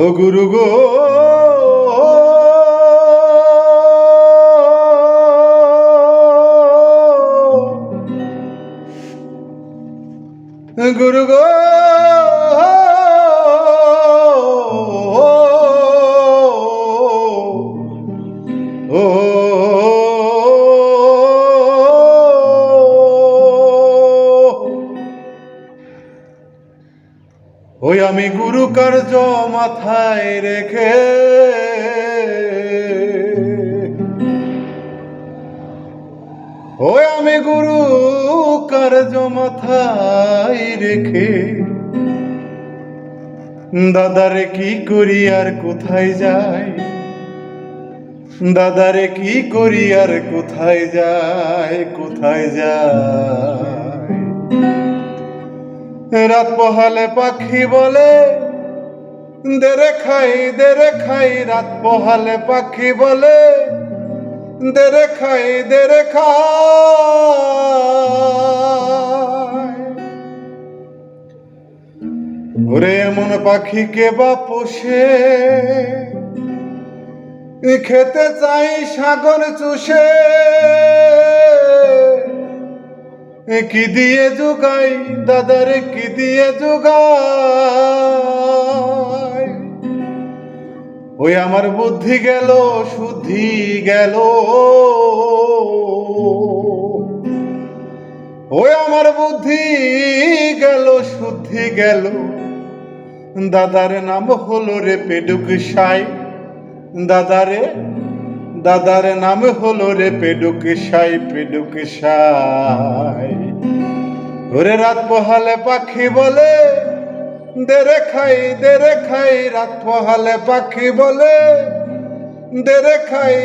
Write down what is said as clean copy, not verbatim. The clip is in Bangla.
ও গুরু গো গুরু গো ও ওই আমি গুরু কার্য মাথায় রেখে ওই আমি গুরু কার্য মাথায় রেখে দাদারে কি করি আর কোথায় যাই, দাদারে কি করি আর কোথায় যাই, কোথায় যাই। রাত পোহালে পাখি বলে দেরে খাই, রাত পোহালে পাখি বলে দেরে খাই। ওরে এমন পাখিকে বা পোষে খেতে চাই সাগর চুষে, কি দিয়ে যোগাই দাদারে কি দিয়ে যোগাই। ওই আমার বুদ্ধি গেল শুদ্ধি গেল, ওই আমার বুদ্ধি গেল শুদ্ধি গেল। দাদার নাম হলো রে পেডুক সাই, দাদার নাম হলো রে পেডুক সাই, পেডুক সাই। ওরে রাত পোহালে পাখি বলে দেরে খাই, রাত পোহালে পাখি বলে দেরে খাই।